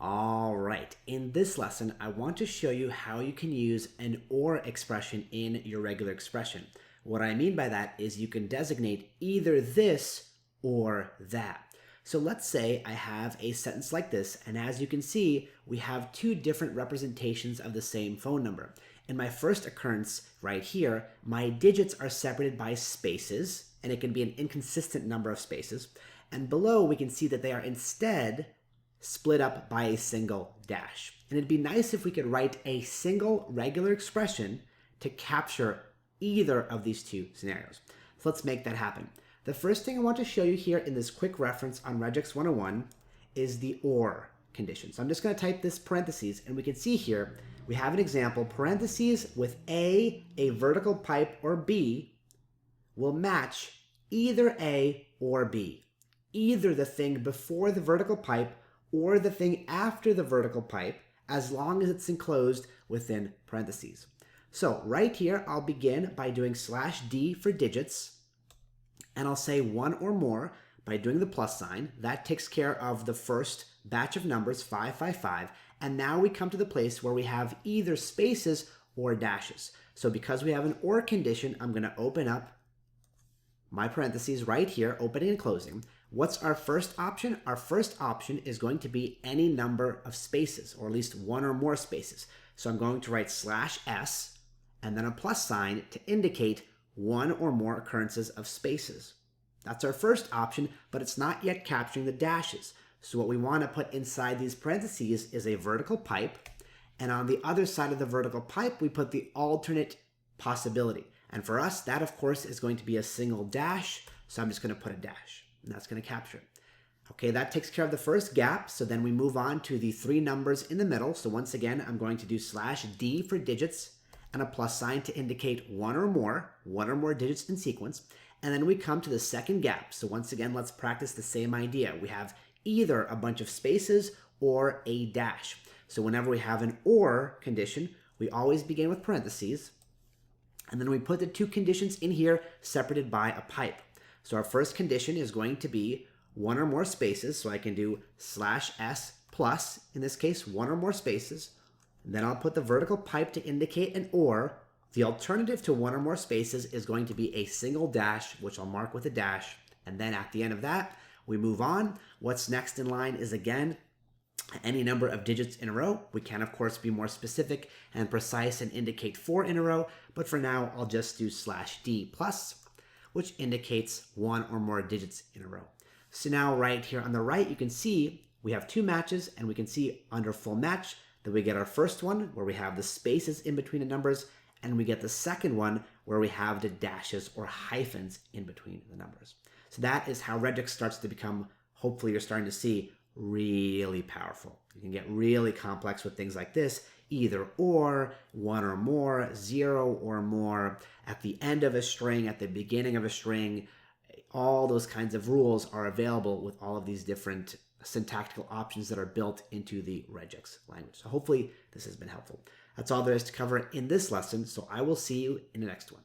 All right, in this lesson, I want to show you how you can use an OR expression in your regular expression. What I mean by that is you can designate either this or that. So let's say I have a sentence like this, and as you can see, we have two different representations of the same phone number. In my first occurrence right here, my digits are separated by spaces, and it can be an inconsistent number of spaces. And below, we can see that they are instead split up by a single dash. And it'd be nice if we could write a single regular expression to capture either of these two scenarios. So let's make that happen. The first thing I want to show you here in this quick reference on RegEx 101 is the OR condition. So I'm just going to type this parentheses, and we can see here we have an example, parentheses with a vertical pipe, or B, will match either A or B. Either the thing before the vertical pipe or the thing after the vertical pipe, as long as it's enclosed within parentheses. So right here, I'll begin by doing /D for digits, and I'll say one or more by doing the plus sign. That takes care of the first batch of numbers, 555, and now we come to the place where we have either spaces or dashes. So because we have an OR condition, I'm going to open up my parentheses right here, opening and closing. What's our first option? Our first option is going to be any number of spaces, or at least one or more spaces. So I'm going to write /S and then a plus sign to indicate one or more occurrences of spaces. That's our first option, but it's not yet capturing the dashes. So what we want to put inside these parentheses is a vertical pipe, and on the other side of the vertical pipe, we put the alternate possibility. And for us, that of course is going to be a single dash, so I'm just going to put a dash, and that's going to capture it. Okay, that takes care of the first gap, so then we move on to the three numbers in the middle. So once again, I'm going to do /D for digits and a plus sign to indicate one or more digits in sequence. And then we come to the second gap. So once again, let's practice the same idea. We have either a bunch of spaces or a dash. So whenever we have an OR condition, we always begin with parentheses, and then we put the two conditions in here separated by a pipe. So our first condition is going to be one or more spaces. So I can do /S plus, in this case, one or more spaces. And then I'll put the vertical pipe to indicate an OR. The alternative to one or more spaces is going to be a single dash, which I'll mark with a dash. And then at the end of that, we move on. What's next in line is, again, any number of digits in a row. We can, of course, be more specific and precise and indicate 4 in a row, but for now, I'll just do /D plus, which indicates one or more digits in a row. So now right here on the right, you can see we have two matches, and we can see under full match that we get our first one where we have the spaces in between the numbers, and we get the second one where we have the dashes or hyphens in between the numbers. So that is how RegEx starts to become, hopefully you're starting to see, really powerful. You can get really complex with things like this, either or, one or more, zero or more, at the end of a string, at the beginning of a string. All those kinds of rules are available with all of these different syntactical options that are built into the RegEx language. So hopefully this has been helpful. That's all there is to cover in this lesson, so I will see you in the next one.